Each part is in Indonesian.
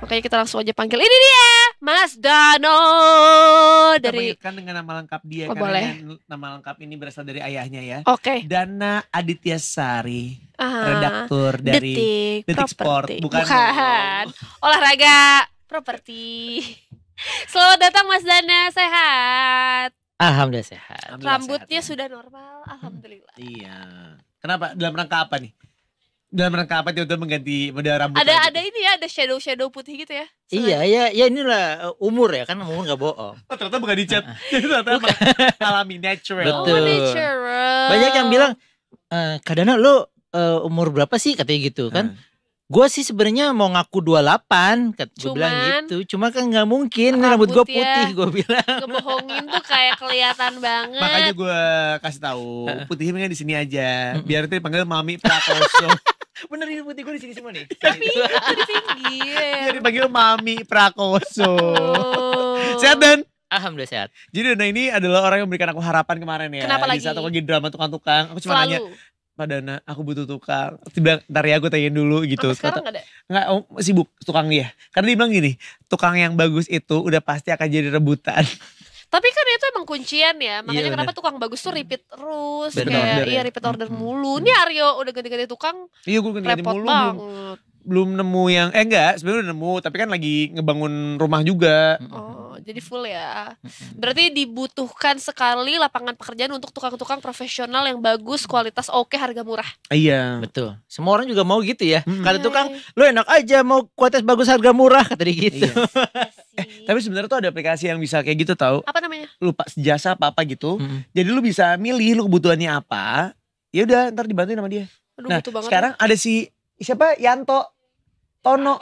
Makanya kita langsung aja panggil. Ini dia Mas Dano Kita dari panggilkan dengan nama lengkap dia Oh, karena boleh. nama lengkap ini berasal dari ayahnya ya. Oke. Dana Adityasari, Ah, redaktur dari Detik Sport. Properti. Bukan. Olahraga properti. Selamat datang Mas Dana, sehat. Alhamdulillah sehat. Alhamdulillah Rambutnya sehat, ya. sudah normal, alhamdulillah. Iya. Kenapa? Dalam rangka apa nih? Dalam rangka apa tiba-tiba mengganti model rambut? Ada ini ya, ada shadow putih gitu ya. Iya, ya inilah umur ya, kan umur nggak bohong. Oh, ternyata bukan dicat. Ternyata emang alami natural. Betul. Oh, natural. Banyak yang bilang, Kak Dana lo umur berapa sih katanya gitu kan? Gue sih sebenarnya mau ngaku 28, gue bilang gitu. Cuma kan nggak mungkin, rambut gue putih, gue bilang. Ngebohongin tuh kayak kelihatan banget. Makanya gue kasih tahu, putihnya di sini aja. Biar nanti dipanggil Mami Prakoso. Bener ini putih gue di sini semua nih. Tapi itu di pinggir. Biar dipanggil Mami Prakoso. Oh. Sehat Dan? Alhamdulillah sehat. Jadi Dana ini adalah orang yang memberikan aku harapan kemarin ya. Kenapa Di lagi? saat aku lagi drama tukang-tukang, aku cuma nanya, Selalu. Pak Dana, aku butuh tukang. Terus dia bilang, ntar ya gue tanyain dulu gitu. Sampai sekarang gak ada. Nggak, sibuk tukang dia. Karena dia bilang gini, tukang yang bagus itu udah pasti akan jadi rebutan. Tapi kan itu emang kuncian ya. Makanya Iya, kenapa tukang bagus tuh repeat terus. Bener, Kayak bener iya ya. repeat order mulu. Ini Aryo udah ganti-ganti tukang Iya gue ganti repot mulu banget. belum nemu yang enggak sebenarnya udah nemu tapi kan lagi ngebangun rumah juga. Oh, jadi full ya. Berarti dibutuhkan sekali lapangan pekerjaan untuk tukang-tukang profesional yang bagus, kualitas oke, harga murah. Iya. Betul. Semua orang juga mau gitu ya. Kata Iya, tukang, lo enak aja mau kualitas bagus harga murah kata dia gitu. Iya. Tapi sebenarnya tuh ada aplikasi yang bisa kayak gitu tahu. Apa namanya? Lupa jasa apa gitu. Mm. Jadi lu bisa milih lu kebutuhannya apa. Ya udah ntar dibantuin sama dia. Aduh, Nah butuh banget. sekarang ada si siapa Yanto Tono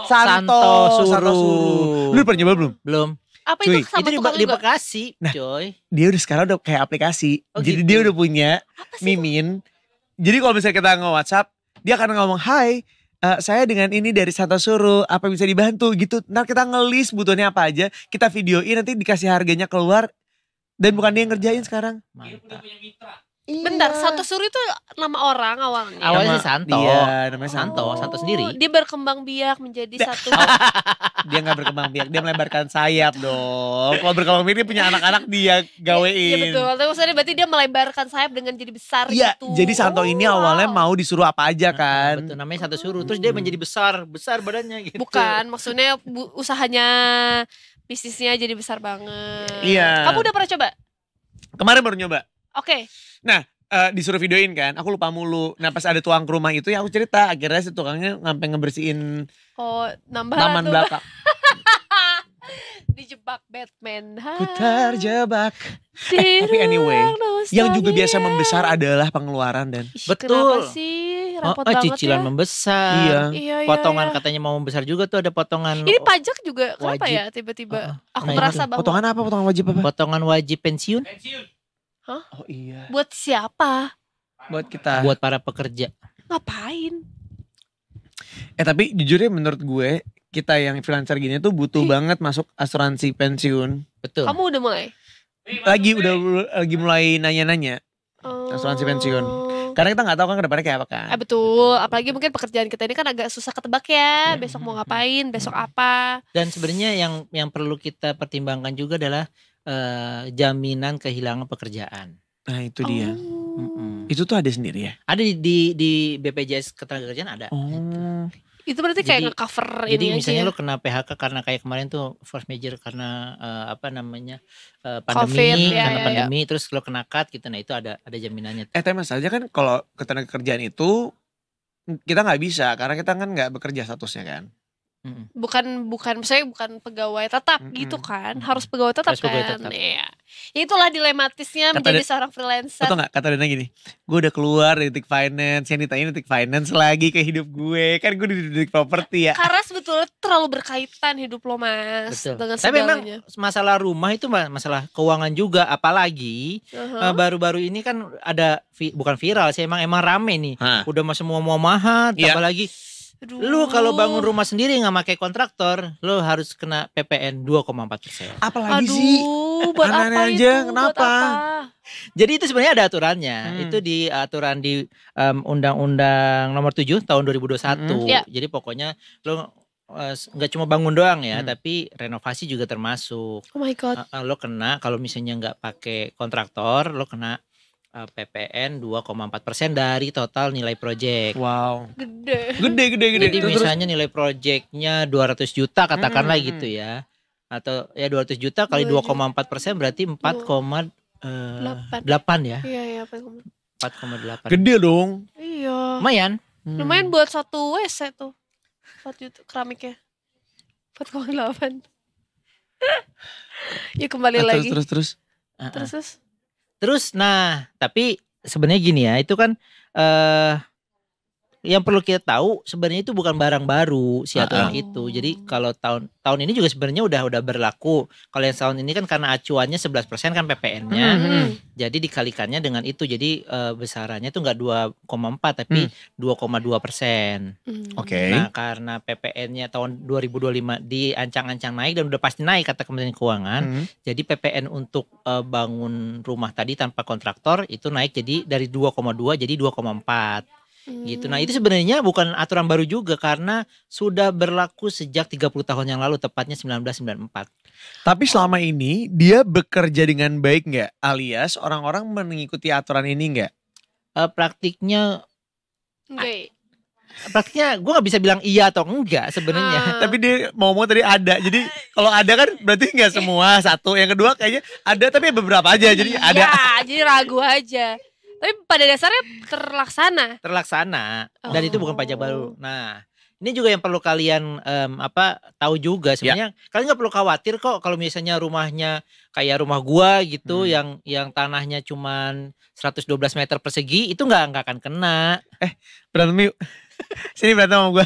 Santo Suru. Suru. Lu pernah nyoba belum? Belum. Apa Cuy, itu sama Itu tukang di juga? Bekasi, Nah. coy. Dia udah sekarang udah kayak aplikasi. Oh, Jadi gitu. dia udah punya Apa sih? Mimin. Jadi kalau misalnya kita nge-WhatsApp, dia akan ngomong, "Hai, saya dengan ini dari Santo Suru, apa bisa dibantu?" gitu. Ntar kita nge-list butuhnya apa aja, kita videoin nanti dikasih harganya keluar. Dan bukan dia yang ngerjain sekarang. Mantap. Bentar, Santo Suri itu nama orang awalnya. Awalnya Nama sih Santo. dia, namanya Santo. Santo sendiri. Dia berkembang biak menjadi satu. Dia gak berkembang biak, dia melebarkan sayap dong. Kalau berkembang biak dia punya anak-anak dia gawein. Iya betul. Tapi maksudnya berarti dia melebarkan sayap dengan jadi besar Iya, gitu. jadi Santo ini awalnya mau disuruh apa aja kan. Betul, namanya Santo Suru. Terus dia menjadi besar badannya gitu. Bukan, maksudnya usahanya, bisnisnya jadi besar banget. Iya. Kamu udah pernah coba? Kemarin baru nyoba. Oke. Disuruh videoin kan, aku lupa mulu. Nah pas ada tukang ke rumah itu ya aku cerita. Akhirnya si tukangnya sampai ngebersihin Oh, nambah taman tuh. belakang. Dijebak Batman. Ku terjebak. Di Tapi anyway, ruang yang juga biasa nostalgia. membesar adalah pengeluaran dan Ih, Betul. Kenapa sih? Oh, Repot banget cicilan ya. membesar. Iya. Iya, iya, Potongan iya. katanya mau membesar juga tuh ada potongan. Ini pajak juga kenapa wajib. ya tiba-tiba aku Nah, merasa itu. bahwa potongan apa? Potongan wajib apa? Potongan wajib pensiun Oh iya. buat siapa? Buat kita. buat para pekerja. Ngapain? Tapi jujurnya menurut gue kita yang freelancer gini tuh butuh banget masuk asuransi pensiun. Betul. Kamu udah mulai? Lagi mulai nanya-nanya asuransi pensiun. Karena kita nggak tahu kan kedepannya kayak apa kan. Betul, apalagi mungkin pekerjaan kita ini kan agak susah ketebak ya. Besok mau ngapain, besok apa. Dan sebenarnya yang perlu kita pertimbangkan juga adalah jaminan kehilangan pekerjaan. Nah itu dia. Oh. Itu tuh ada sendiri ya. Ada di BPJS Ketenagakerjaan ada. Oh. Itu berarti kayak Jadi- nge-cover Jadi ini misalnya aja lo kena PHK karena kayak kemarin tuh force major karena pandemi, Covid, ya, karena ya, pandemi terus lo kena cut gitu. Nah itu ada jaminannya. Tapi masalahnya kan kalau ketenagakerjaan itu kita nggak bisa karena kita kan nggak bekerja statusnya kan. bukan misalnya bukan pegawai tetap gitu kan. Harus pegawai tetap Harus pegawai kan. tetap. Iya. Itulah dilematisnya Kata menjadi dia- seorang freelancer. Atau nggak kata Dana gini, gue udah keluar dari Detik Finance, yang ditanya Detik Finance lagi ke hidup gue, kan gue di Detik Property ya. Karena sebetulnya terlalu berkaitan hidup lo mas Betul. dengan Tapi memang segalanya. masalah rumah itu masalah keuangan juga, apalagi Uh-huh. baru-baru ini kan ada bukan viral sih, emang rame nih. Hah. Udah semua mau mahal, Iya. tambah lagi Aduh. lu kalau bangun rumah sendiri nggak pakai kontraktor, lu harus kena PPN 2,4%. Apalagi Aduh, sih? buat Aneh-aneh apa aja, itu? kenapa? Buat apa? Jadi itu sebenarnya ada aturannya. Itu di aturan di Undang-Undang Nomor 7 tahun 2021. Iya. Jadi pokoknya lu nggak cuma bangun doang ya, tapi renovasi juga termasuk. Oh my god. Lo kena kalau misalnya nggak pakai kontraktor, lo kena PPN 2,4% dari total nilai proyek. Wow. Gede. Jadi misalnya nilai proyeknya 200 juta katakanlah gitu ya. Atau ya 200 juta kali 2,4% berarti 4,8 ya. Iya 4,8. Gede dong. Iya. Lumayan. Lumayan buat satu WC tuh. 4 juta keramiknya. 4,8. Ya kembali lagi. Terus. Terus nah, tapi sebenarnya gini ya, itu kan yang perlu kita tahu sebenarnya itu bukan barang baru si aturan itu. Jadi kalau tahun ini juga sebenarnya udah berlaku. Kalau yang tahun ini kan karena acuannya 11% kan PPN-nya. Jadi dikalikannya dengan itu. Jadi besarannya itu enggak 2,4 tapi 2,2%. Oke. Nah, karena PPN-nya tahun 2025 diancang-ancang naik dan udah pasti naik kata Kementerian Keuangan. Jadi PPN untuk bangun rumah tadi tanpa kontraktor itu naik jadi dari 2,2 jadi 2,4. Gitu. Nah itu sebenarnya bukan aturan baru juga karena sudah berlaku sejak 30 tahun yang lalu, tepatnya 1994. Tapi selama ini dia bekerja dengan baik nggak? Alias orang-orang mengikuti aturan ini nggak? Praktiknya gue nggak bisa bilang iya atau enggak sebenarnya. Tapi dia ngomong tadi ada. Jadi kalau ada kan berarti nggak semua satu. Yang kedua kayaknya ada tapi beberapa aja. Jadi ada. Jadi ragu aja. Tapi pada dasarnya terlaksana. Dan itu bukan pajak baru. Nah, ini juga yang perlu kalian tahu juga sebenarnya. Kalian nggak perlu khawatir kok kalau misalnya rumahnya kayak rumah gua gitu yang tanahnya cuman 112 meter persegi itu nggak akan kena. Berantem yuk. Sini berantem sama gua.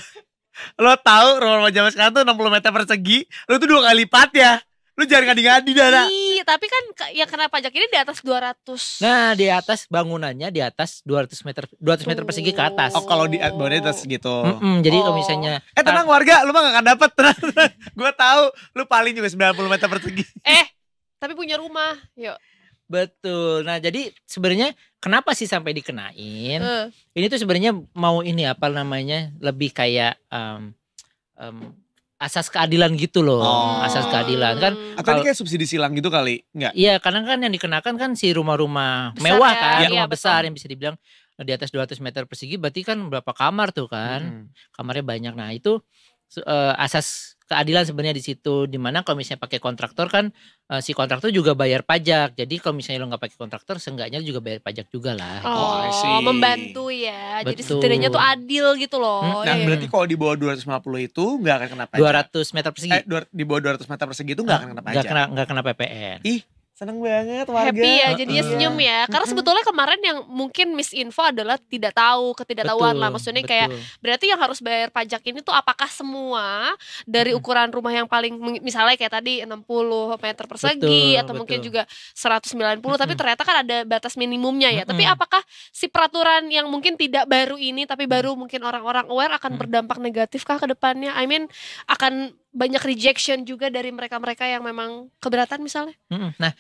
Lo tahu rumah zaman sekarang tuh 60 meter persegi, lo tuh 2 kali lipat ya. Lu jangan ngadi-ngadi dah. Tapi kan yang kena pajak ini di atas 200. Nah, di atas bangunannya di atas 200 meter persegi ke atas. Oh, kalau di bawahnya atas gitu. Jadi kalau misalnya tenang warga, lu mah gak akan dapet. Tenang. Gue tahu lu paling juga 90 meter persegi. Tapi punya rumah. Yuk. Betul. Nah, jadi sebenarnya kenapa sih sampai dikenain? Ini tuh sebenarnya mau ini apa namanya? Lebih kayak asas keadilan gitu loh. Asas keadilan kan. Atau ini kayak subsidi silang gitu kali? Enggak? Iya, karena kan yang dikenakan kan si rumah-rumah mewah kan, rumah besar betul. yang bisa dibilang di atas 200 meter persegi berarti kan berapa kamar tuh kan. Kamarnya banyak. Nah, itu asas keadilan sebenarnya di situ, dimana kalau misalnya pakai kontraktor kan si kontraktor juga bayar pajak. Jadi kalau misalnya lo nggak pakai kontraktor, seenggaknya juga bayar pajak juga lah. Membantu ya. Betul. Jadi setidaknya tuh adil gitu loh. Nah berarti kalau di bawah 250 itu nggak akan kena pajak. 200 meter persegi. Di bawah 200 meter persegi itu nggak akan kena pajak. Nggak kena PPN. Ih. Seneng banget warga. Happy ya, jadinya senyum ya. Karena sebetulnya kemarin yang mungkin misinfo adalah ketidaktahuan lah. Maksudnya kayak berarti yang harus bayar pajak ini tuh apakah semua dari ukuran rumah yang paling misalnya kayak tadi 60 meter persegi atau mungkin juga 190 tapi ternyata kan ada batas minimumnya ya. Tapi apakah si peraturan yang mungkin tidak baru ini tapi baru mungkin orang-orang aware akan berdampak negatif kah ke depannya? I mean akan banyak rejection juga dari mereka-mereka yang memang keberatan misalnya. Nah,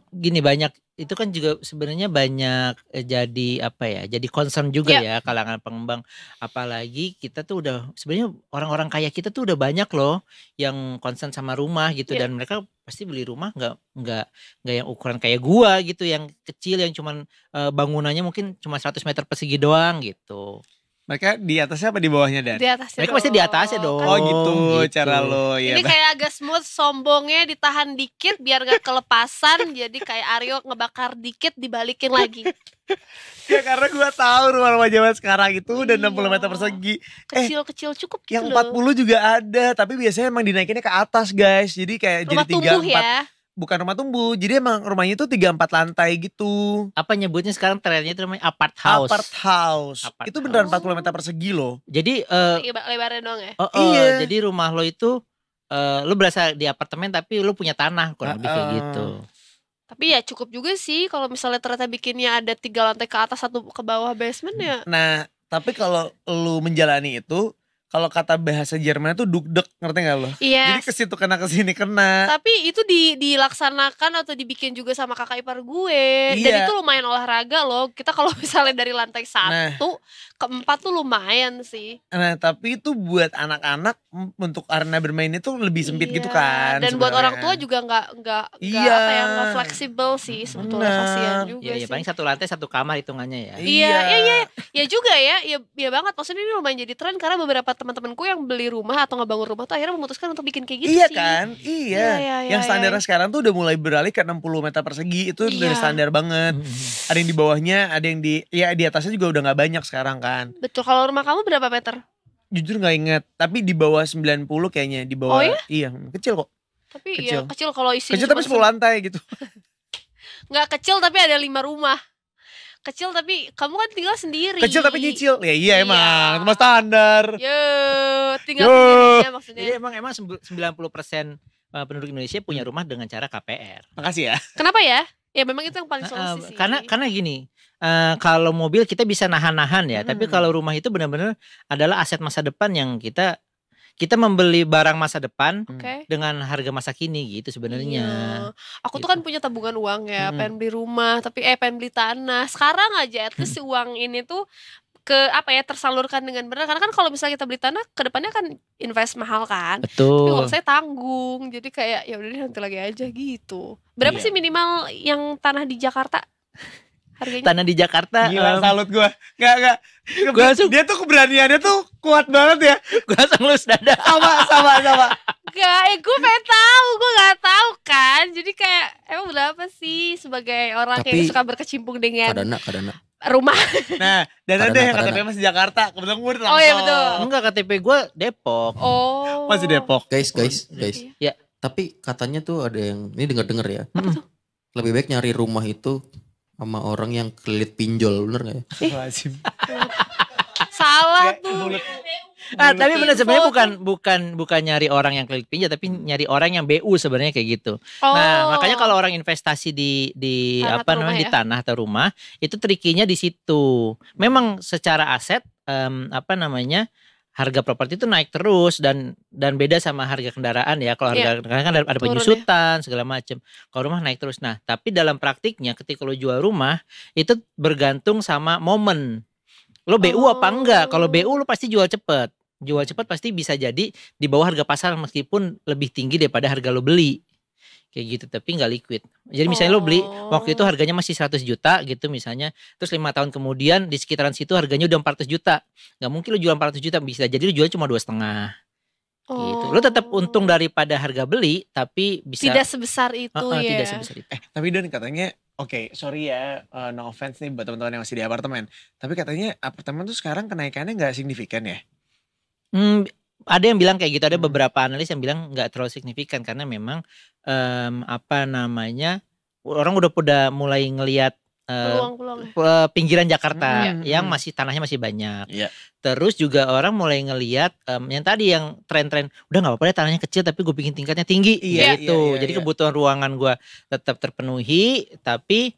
gini banyak itu kan juga sebenarnya banyak jadi apa ya? Jadi concern juga ya kalangan pengembang. Apalagi kita tuh udah sebenarnya orang-orang kaya kita tuh udah banyak loh yang concern sama rumah gitu dan mereka pasti beli rumah nggak yang ukuran kayak gua gitu, yang kecil yang cuman bangunannya mungkin cuma 100 meter persegi doang gitu. Mereka di atasnya apa di bawahnya Dan? Di atasnya. Mereka pasti di atasnya dong. Oh gitu cara lo ya. Ini kayak agak smooth, sombongnya ditahan dikit biar gak kelepasan. Jadi kayak Aryo ngebakar dikit dibalikin lagi. Ya karena gue tahu rumah-rumah zaman sekarang itu udah 60 meter persegi. Kecil-kecil cukup gitu yang 40 juga ada, tapi biasanya emang dinaikinnya ke atas guys. Jadi kayak rumah jadi 3-4 ya? Bukan rumah tumbuh, jadi emang rumahnya itu 3-4 lantai gitu. Apa nyebutnya sekarang trennya itu namanya apart house. Itu beneran 40 meter persegi loh. Jadi lebarnya doang ya. Iya. Jadi rumah lo itu lo berasa di apartemen tapi lo punya tanah kurang lebih kayak gitu. Tapi ya cukup juga sih kalau misalnya ternyata bikinnya ada 3 lantai ke atas 1 ke bawah basement ya. Nah, tapi kalau lo menjalani itu, kalau kata bahasa Jerman itu dugdek, ngerti gak lo? Yes. Jadi ke situ kena, ke sini kena. Tapi itu dilaksanakan atau dibikin juga sama kakak ipar gue. Dan Iya. itu lumayan olahraga loh. Kita kalau misalnya dari lantai 1 ke 4 tuh lumayan sih. Nah tapi itu buat anak-anak untuk arena bermain itu lebih sempit gitu kan. Dan buat orang tua juga nggak nggak fleksibel sih sebetulnya. Kasihan juga Iya, sih. paling satu lantai satu kamar hitungannya ya. Iya. Ya juga ya. Iya banget. Maksudnya ini lumayan jadi tren karena beberapa teman-temanku yang beli rumah atau ngebangun rumah tuh akhirnya memutuskan untuk bikin kayak gitu iya sih. Kan? Iya. Yang standarnya sekarang tuh udah mulai beralih ke 60 meter persegi. Itu udah standar banget. Ada yang di bawahnya, ada yang di atasnya juga udah gak banyak sekarang kan. Betul. Kalau rumah kamu berapa meter? Jujur gak inget. Tapi di bawah 90 kayaknya. Di bawah. Oh ya? Iya kecil kok. Tapi kecil kalau isinya kecil tapi 10 lantai gitu. Gak kecil tapi ada 5 rumah. Kecil tapi kamu kan tinggal sendiri. Kecil tapi nyicil. Ya iya emang. Itu mah standar. Tinggal sendiri aja maksudnya. Jadi emang 90% penduduk Indonesia punya rumah dengan cara KPR. Makasih ya. Kenapa ya? Ya memang itu yang paling solusi sih. Karena gini, kalau mobil kita bisa nahan-nahan ya, tapi kalau rumah itu benar-benar adalah aset masa depan yang kita membeli barang masa depan dengan harga masa kini gitu sebenarnya. Iya. Aku tuh kan punya tabungan uang ya, pengen beli rumah, tapi pengen beli tanah. Sekarang aja at least si uang ini tuh tersalurkan dengan benar. Karena kan kalau misalnya kita beli tanah, kedepannya kan invest mahal kan. Betul. Tapi uang saya tanggung, jadi kayak ya udah nanti lagi aja gitu. Berapa sih minimal yang tanah di Jakarta? Harganya? Tanah di Jakarta. Gila salut gue. Gak. Dia tuh keberaniannya tuh kuat banget ya. Gue langsung lulus dada. Sama. Gak, gue pengen tahu, gue gak tahu kan. Jadi kayak emang berapa sih sebagai orang yang suka berkecimpung dengan Kadana. rumah. Nah, dan ada yang KTP masih Jakarta. Kebetulan gue langsung. Oh iya betul. Enggak, KTP gue Depok. Oh. Masih Depok. Guys. Ya. Tapi katanya tuh ada yang ini dengar ya. Apa tuh? Lebih baik nyari rumah itu sama orang yang kelilit pinjol, bener gak ya? Salah tuh. Tapi benar sebenarnya bukan nyari orang yang kelilit pinjol, tapi nyari orang yang BU sebenarnya kayak gitu. Nah, makanya kalau orang investasi di di tanah atau rumah, itu trikinya di situ. Memang secara aset harga properti itu naik terus dan beda sama harga kendaraan ya. Kalau harga kendaraan kan ada penyusutan segala macam. Kalau rumah naik terus. Nah, tapi dalam praktiknya ketika lo jual rumah itu bergantung sama momen. Lo BU apa enggak? Kalau BU lo pasti jual cepet. Jual cepet pasti bisa jadi di bawah harga pasar meskipun lebih tinggi daripada harga lo beli. Kayak gitu, tapi nggak liquid. Jadi misalnya lo beli waktu itu harganya masih 100 juta gitu misalnya. Terus 5 tahun kemudian di sekitaran situ harganya udah 400 juta. Nggak mungkin lo jual 400 juta, bisa jadi lo jual cuma 2,5. Gitu. Lo tetap untung daripada harga beli, tapi bisa tidak sebesar itu ya. Tidak sebesar itu. Tapi Don katanya, sorry ya, no offense nih buat teman-teman yang masih di apartemen. Tapi katanya apartemen tuh sekarang kenaikannya nggak signifikan ya? Ada yang bilang kayak gitu, ada beberapa analis yang bilang nggak terlalu signifikan karena memang orang udah mulai ngelihat pinggiran Jakarta yang masih tanahnya masih banyak. Terus juga orang mulai ngelihat yang tadi yang tren-tren udah nggak apa-apa deh tanahnya kecil tapi gue bikin tingkatnya tinggi gitu. Jadi kebutuhan ruangan gue tetap terpenuhi tapi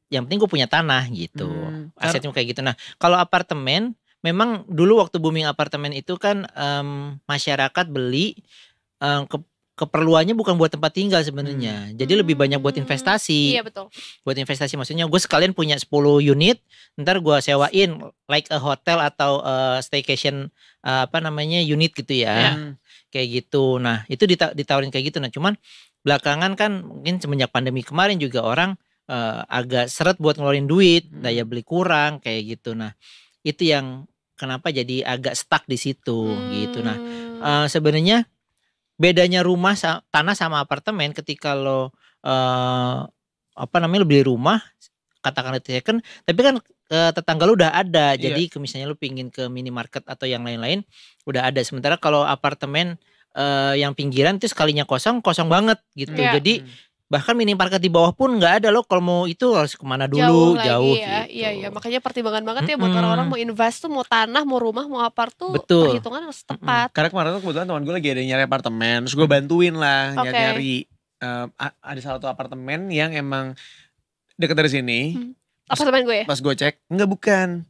yang penting gue punya tanah gitu. Asetnya kayak gitu. Nah kalau apartemen memang dulu waktu booming apartemen itu kan masyarakat beli keperluannya bukan buat tempat tinggal sebenarnya. Jadi lebih banyak buat investasi. Iya betul. Buat investasi maksudnya gue sekalian punya 10 unit, ntar gue sewain like a hotel atau staycation unit gitu ya. Kayak gitu. Nah, itu ditawarin kayak gitu. Nah, cuman belakangan kan mungkin semenjak pandemi kemarin juga orang agak seret buat ngeluarin duit, daya beli kurang kayak gitu. Nah, itu yang kenapa jadi agak stuck di situ gitu. Nah, sebenarnya bedanya rumah tanah sama apartemen ketika lo lo beli rumah katakanlah second, tapi kan tetangga lo udah ada. Jadi misalnya lo pingin ke minimarket atau yang lain-lain udah ada. Sementara kalau apartemen yang pinggiran itu sekalinya kosong banget gitu. Jadi bahkan minimarket di bawah pun nggak ada lo, kalau mau itu harus kemana dulu jauh ya. gitu. Iya makanya pertimbangan banget ya buat orang-orang mau invest tuh, mau tanah, mau rumah, mau apart tuh perhitungan harus tepat. Karena kemarin tuh kebetulan teman gue lagi ada nyari apartemen, terus gue bantuin lah nyari ada salah satu apartemen yang emang deket dari sini. Apartemen gue ya? Pas gue cek, bukan.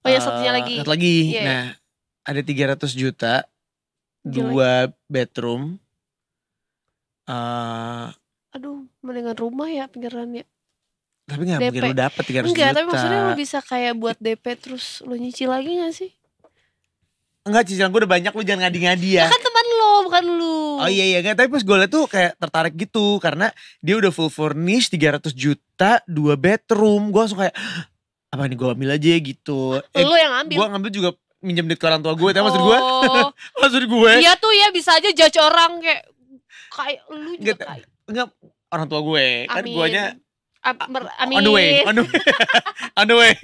Oh ya satunya lagi. Satu lagi. Nah ada 300 juta, Jelek. 2 bedroom. Aduh, mendingan rumah ya pinggirannya. Tapi gak DP. mungkin lu dapet 300 Enggak, juta. tapi maksudnya lu bisa kayak buat DP terus lu nyicil lagi gak sih? Enggak, cicilan gue udah banyak, lu jangan ngadi-ngadi ya. Kan teman lo, bukan lu. Oh iya enggak, tapi pas gue liat tuh kayak tertarik gitu. Karena dia udah full furnished 300 juta, 2 bedroom. Gue langsung kayak, apa nih gue ambil aja gitu. Lu yang ambil. Gue ngambil juga minjem duit ke orang tua gue, tapi maksud gue. Maksud gue. Iya tuh ya, bisa aja judge orang kayak lu juga kayak. Enggak, orang tua gue. Kan Amin. guanya Amin. on the way. On the way.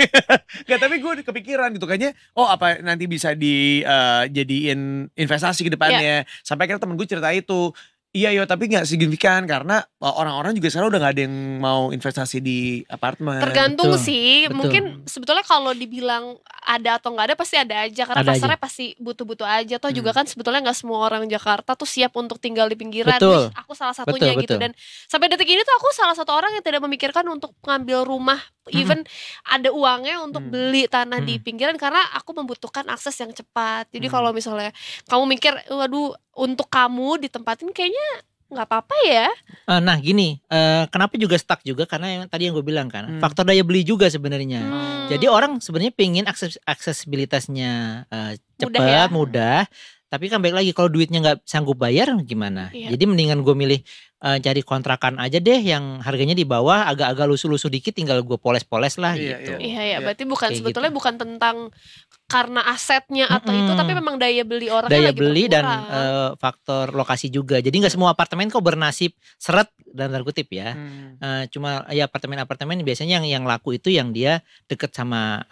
Enggak, tapi gue kepikiran gitu kayaknya, apa nanti bisa dijadiin investasi ke depannya. Sampai akhirnya temen gue cerita itu. Iya tapi gak signifikan karena orang-orang juga sekarang udah gak ada yang mau investasi di apartemen. Tergantung Betul, sih, betul. mungkin sebetulnya kalau dibilang ada atau gak ada pasti ada aja. Karena Ada pasarnya aja. pasti butuh-butuh aja. Toh juga kan sebetulnya gak semua orang Jakarta tuh siap untuk tinggal di pinggiran. Betul. Aku salah satunya Betul, gitu. betul. Dan sampai detik ini tuh aku salah satu orang yang tidak memikirkan untuk mengambil rumah. Even ada uangnya untuk beli tanah di pinggiran. Karena aku membutuhkan akses yang cepat. Jadi kalau misalnya kamu mikir, waduh untuk kamu ditempatin kayaknya nggak apa-apa ya. Nah gini, kenapa juga stuck juga karena yang tadi yang gue bilang kan, faktor daya beli juga sebenarnya. Jadi orang sebenarnya pengen aksesibilitasnya cepat, Mudah ya. mudah. Tapi kan baik lagi kalau duitnya nggak sanggup bayar gimana? Iya. Jadi mendingan gue milih cari kontrakan aja deh yang harganya di bawah, agak-agak lusuh-lusuh dikit, tinggal gue poles-poles lah gitu. Iya, berarti bukan Kayak sebetulnya bukan tentang karena asetnya atau itu, tapi memang daya beli orang Daya lagi beli dan berkurang. faktor lokasi juga. Jadi nggak semua apartemen kok bernasib seret dan tanda kutip ya. Cuma ya apartemen-apartemen biasanya yang laku itu yang dia deket sama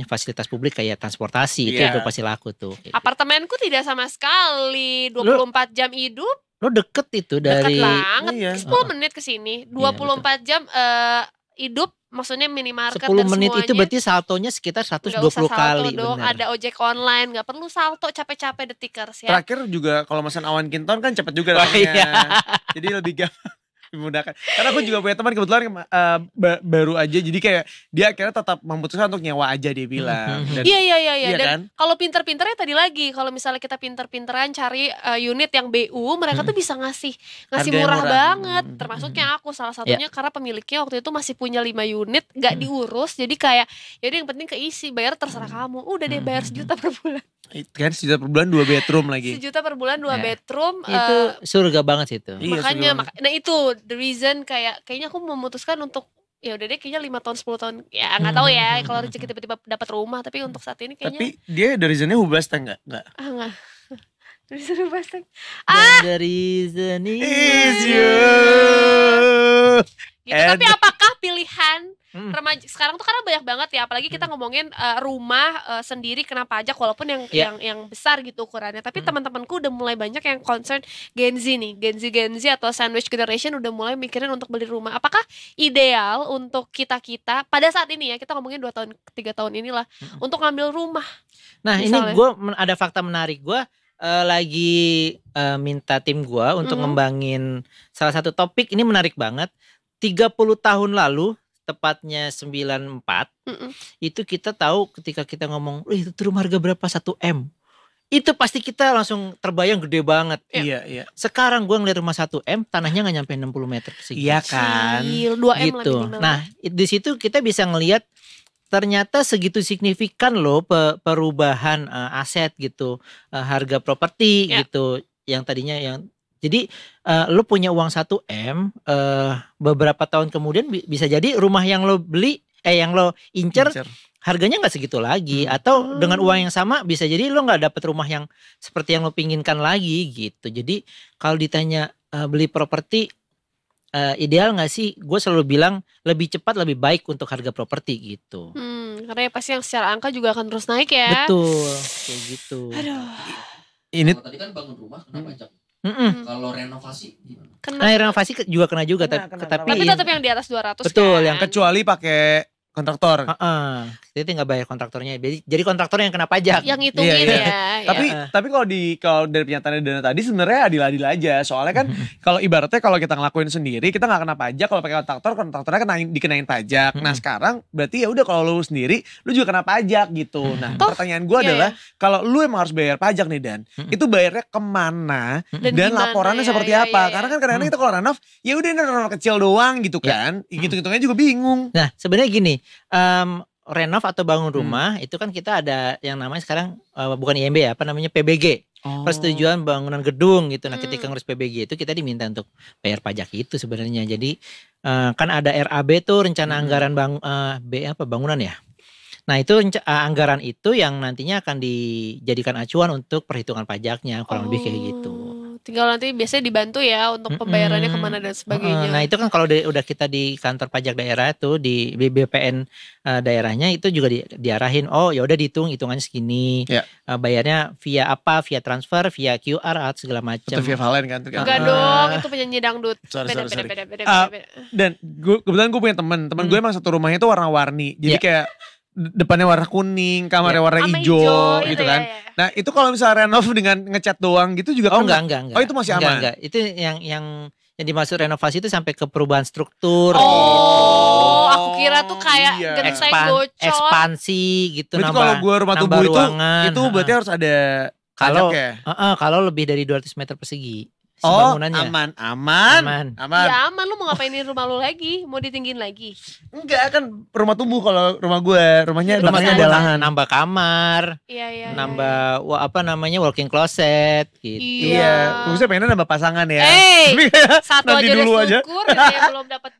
fasilitas publik kayak transportasi. Itu Iya. udah pasti laku tuh. Gitu. Apartemenku tidak sama sekali 24 jam hidup, Lo deket itu dekat dari banget. Iya. 10 menit ke sini. 24 jam hidup, maksudnya minimarket 10 dan menit semuanya. itu berarti saltonya sekitar Nggak 120 usah salto kali. dong, Bener. ada ojek online, nggak perlu salto capek-capek detikers ya. Terakhir juga kalau pesan awan kinton kan cepet juga Oh, datangnya. iya. Jadi lebih gampang. Dimudahkan. Karena aku juga punya teman kebetulan baru aja, jadi kayak dia akhirnya tetap memutuskan untuk nyewa aja dia bilang. Dan- Iya. Iya Dan kan? kalau pinter-pinternya tadi lagi, kalau misalnya kita pinter-pinteran cari unit yang BU, mereka tuh bisa ngasih Harga yang murah murah. banget. Termasuknya aku salah satunya karena pemiliknya waktu itu masih punya 5 unit, gak diurus. Jadi kayak yaudah yang penting keisi, bayar terserah kamu. Udah deh bayar 1 juta per bulan. Kan 1 juta per bulan 2 bedroom lagi. 1 juta per bulan 2 Ya. bedroom. Itu surga banget sih itu. Iya, Makanya sebelum- nah itu the reason kayaknya aku memutuskan untuk ya udah deh kayaknya 5 tahun 10 tahun ya nggak tahu ya kalau rezeki tiba-tiba dapat rumah, tapi untuk saat ini kayaknya Tapi dia dari reasonnya hublas enggak? nggak disuruh baseng Dari seni Is you. gitu. Tapi apakah pilihan Hmm. remaja sekarang tuh karena banyak banget ya, apalagi kita ngomongin rumah sendiri kena pajak walaupun yang besar gitu ukurannya, tapi teman-temanku udah mulai banyak yang concern Gen Z nih, Gen Z atau sandwich generation udah mulai mikirin untuk beli rumah. Apakah ideal untuk kita pada saat ini ya, kita ngomongin 2 tahun 3 tahun inilah untuk ngambil rumah? Nah Misalnya. ini gue ada fakta menarik. Gue lagi minta tim gue untuk ngembangin salah satu topik. Ini menarik banget. 30 tahun lalu, tepatnya 94, itu kita tahu ketika kita ngomong, itu rumah harga berapa 1 M. Itu pasti kita langsung terbayang gede banget. Iya. Sekarang gue ngeliat rumah 1 M, tanahnya gak nyampe 60 meter persegi. Iya kan. 2 M Gitu. lagi Nah di situ kita bisa ngelihat ternyata segitu signifikan loh perubahan aset gitu, harga properti gitu, yang tadinya yang jadi lo punya uang 1 M, beberapa tahun kemudian bisa jadi rumah yang lo beli yang lo incer harganya nggak segitu lagi, atau dengan uang yang sama bisa jadi lo nggak dapet rumah yang seperti yang lo pinginkan lagi gitu. Jadi kalau ditanya beli properti ideal nggak sih? Gue selalu bilang lebih cepat lebih baik untuk harga properti gitu. Karena ya pasti yang secara angka juga akan terus naik ya. Betul, kayak gitu. Aduh. Ini Kalau tadi kan bangun rumah kena pajak. Kalau renovasi gimana? Nah renovasi juga kena juga, Kena, tapi tapi tetap yang di atas 200 betul, kan? yang kecuali pakai kontraktor. Jadi tinggal bayar kontraktornya. Jadi kontraktornya yang kena pajak. Yang ngitungin ya. Tapi kalau dari pernyataan Dana tadi sebenarnya adil-adil aja. Soalnya kan kalau ibaratnya kalau kita ngelakuin sendiri kita nggak kena pajak. Kalau pakai kontraktornya dikenain pajak. Nah sekarang berarti ya udah kalau lu sendiri lu juga kena pajak gitu. Nah pertanyaan gue adalah kalau lu emang harus bayar pajak nih Dan, itu bayarnya kemana dan laporannya seperti apa? Karena kan kadang-kadang kita kalau run-off ya udah ini run-off kecil doang gitu kan. Hitung-hitungnya juga bingung. Nah sebenarnya gini. Renov atau bangun rumah itu kan kita ada yang namanya sekarang bukan IMB ya, apa namanya PBG, persetujuan bangunan gedung gitu. Nah ketika ngurus PBG itu kita diminta untuk bayar pajak itu sebenarnya. Jadi kan ada RAB tuh rencana anggaran bangunan ya. Nah itu anggaran itu yang nantinya akan dijadikan acuan untuk perhitungan pajaknya kurang lebih kayak gitu. Tinggal nanti biasanya dibantu ya untuk pembayarannya kemana dan sebagainya. Nah itu kan kalau udah kita di kantor pajak daerah itu di BPN daerahnya itu juga diarahin. Oh ya udah hitungannya segini. Bayarnya via apa? Via transfer, via QR atau segala macam. Atau via Valen kan? Enggak dong, itu penyanyi dangdut. Beda. Dan kebetulan gue punya teman gue emang satu rumahnya itu warna-warni. Jadi kayak depannya warna kuning, kamarnya warna hijau gitu kan. Nah itu kalau misalnya renov dengan ngecat doang gitu juga enggak. Oh itu masih aman? Enggak. Itu yang dimaksud renovasi itu sampai ke perubahan struktur. Aku kira tuh kayak genteng bocor. Ekspansi gitu. Berarti kalau gue rumah tubuh itu berarti harus ada kalau lebih dari 200 meter persegi. Aman. Ya aman, lu mau ngapain di rumah lu lagi? Mau ditinggiin lagi? Enggak kan rumah tumbuh kalau rumah gue. Rumahnya ada lahan. Nambah kamar. Iya. Nambah walking closet gitu. Iya. Maksudnya pengennya nambah pasangan ya. Satu aja udah syukur ya belum dapet.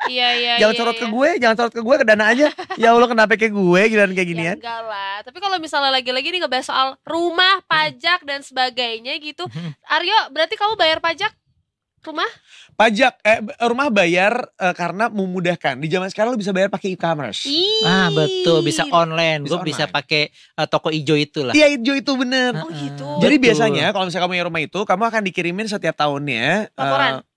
Iya. Jangan sorot ke gue, ke Dana aja. Ya Allah kenapa kayak gue kayak ginian. Enggak lah. Tapi kalau misalnya lagi-lagi nih ngebahas soal rumah, pajak dan sebagainya gitu. Aryo, berarti kamu bayar pajak rumah? Rumah bayar karena memudahkan. Di zaman sekarang lu bisa bayar pakai e-commerce. Betul, bisa online. Gue bisa pakai toko ijo itulah. Iya, ijo itu bener. Oh gitu. Jadi biasanya kalau misalnya kamu punya rumah itu, kamu akan dikirimin setiap tahunnya laporan.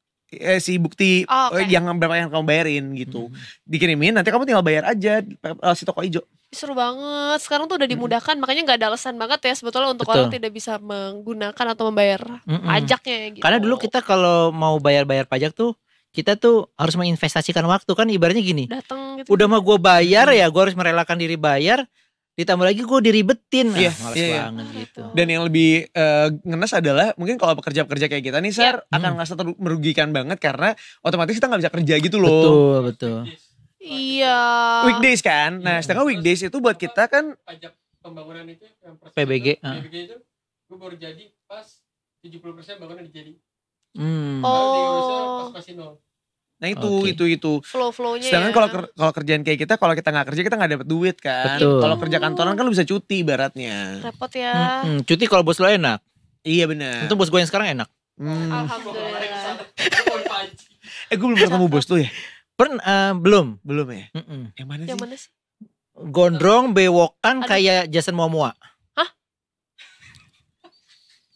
Si bukti yang berapa yang kamu bayarin gitu. Dikirimin, nanti kamu tinggal bayar aja si toko ijo. Seru banget. Sekarang tuh udah dimudahkan, makanya gak ada alasan banget ya sebetulnya untuk orang tidak bisa menggunakan atau membayar pajaknya gitu. Karena dulu kita kalau mau bayar pajak tuh kita tuh harus menginvestasikan waktu kan, ibaratnya gini. Datang gitu. Udah mah gue bayar ya, gue harus merelakan diri bayar. Ditambah lagi gue diribetin. Males banget gitu. Dan yang lebih ngenes adalah mungkin kalau pekerja-pekerja kayak kita nih akan ngerasa merugikan banget karena otomatis kita gak bisa kerja gitu loh. Betul. Iya. Weekdays kan. Nah sedangkan weekdays itu buat kita kan pajak pembangunan itu yang PBG. PBG itu gue baru jadi pas 70% bangunan jadi. Oh. Diurusnya pas masih nol. Nah itu flow-flownya. Sedangkan kalau kerjaan kayak kita, kalau kita nggak kerja kita nggak dapat duit kan. Kalau kerja kantoran kan lu bisa cuti ibaratnya. Repot ya. Cuti kalau bos lo enak. Iya benar. Untuk bos gue yang sekarang enak. Alhamdulillah. Gue belum ketemu bos tuh ya. Belum ya. Yang mana sih? Gondrong, bewokan kayak Jason Momoa. Hah?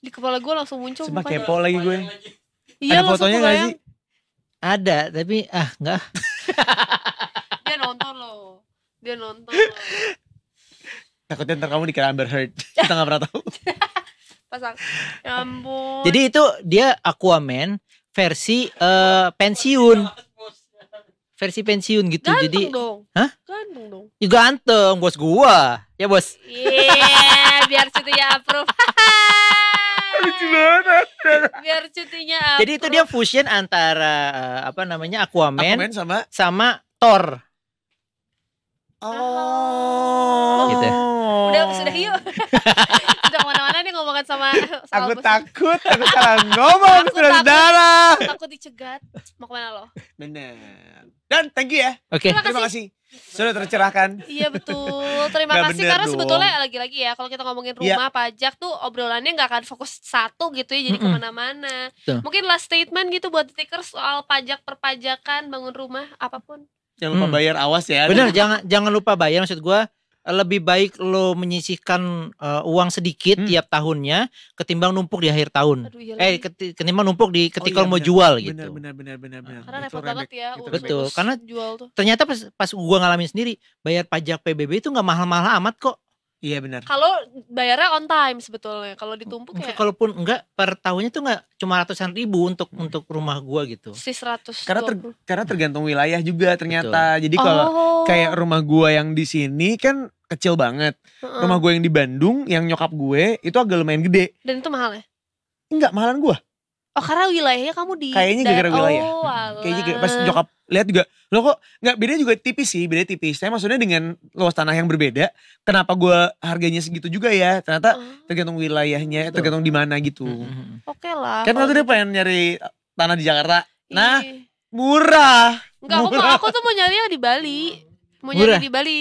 Di kepala gue langsung muncul. Cuma kepo lagi gue. Iya, ada fotonya gak sih? Ada, tapi enggak. Dia nonton loh. Takutnya ntar kamu dikira Amber Heard. Kita gak pernah tahu. Pasang. Ya ampun. Jadi itu dia Aquaman versi pensiun. Versi pensiun gitu. Ganteng jadi dong. Hah? Ganteng dong. Ya ganteng bos gua. Ya bos. Biar cutinya approve. Lucu banget. Biar cutinya approve. Jadi itu dia fusion antara Aquaman sama Thor. Gitu. Sudah yuk. Sudah kemana-mana nih ngomongin sama aku takut salah ngomong saudara. Takut dicegat. Mau kemana lo? Bener. Dan thank you ya. Oke. Terima kasih. Sudah tercerahkan. Iya betul. Terima kasih karena sebetulnya lagi-lagi ya kalau kita ngomongin rumah pajak tuh obrolannya nggak akan fokus satu gitu ya, jadi kemana-mana. Mungkin last statement gitu buat Tikers soal pajak perpajakan bangun rumah apapun. Jangan lupa bayar, awas ya. Bener, jangan lupa bayar, maksud gue lebih baik lo menyisihkan uang sedikit tiap tahunnya ketimbang numpuk di akhir tahun. Aduh, iya Ketimbang numpuk di ketika Oh, iya, lo mau benar. jual gitu. Benar. karena Itu repot banget remeh, ya itu urus remeh. Betul, karena jual tuh. Ternyata pas gua ngalamin sendiri, bayar pajak PBB itu nggak mahal-mahal amat kok. Iya benar. Kalau bayarnya on time sebetulnya, kalau ditumpuk ya Kalaupun enggak per tahunnya tuh nggak cuma ratusan ribu untuk rumah gua gitu. si 100. Karena tergantung wilayah juga ternyata. Jadi kalau kayak rumah gua yang di sini kan kecil banget. Rumah gue yang di Bandung, yang nyokap gue itu agak lumayan gede. Dan itu mahal ya? Enggak, mahalan gua. Oh karena wilayahnya kamu di Kayaknya gara-gara wilayah. Oh alah. Kayaknya pas nyokap lihat juga, lo kok nggak, beda juga tipis sih, beda tipis. Saya maksudnya dengan luas tanah yang berbeda, kenapa gua harganya segitu juga ya? Ternyata tergantung wilayahnya, tergantung di mana gitu. Oke lah. Kan waktu dia pengen nyari tanah di Jakarta. Nah, Ih. murah. Enggak, aku tuh mau nyari yang di Bali. Mau Murah. nyari di Bali.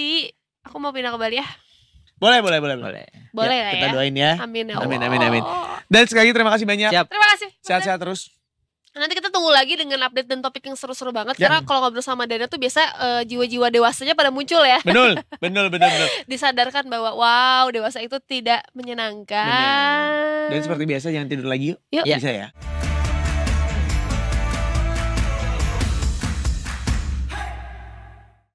Aku mau pindah ke Bali ya. Boleh. Boleh Ya, lah kita ya. doain ya. Amin ya Amin, Allah. amin. Dan sekali lagi terima kasih banyak. Siap. Terima kasih. Sehat-sehat terus. Nanti kita tunggu lagi dengan update dan topik yang seru-seru banget. Ya. Karena kalau ngobrol sama Dana tuh biasa jiwa-jiwa dewasanya pada muncul ya. Betul. Disadarkan bahwa wow, dewasa itu tidak menyenangkan. Dan seperti biasa jangan tidur lagi yuk. Yuk. Ya. Bisa ya.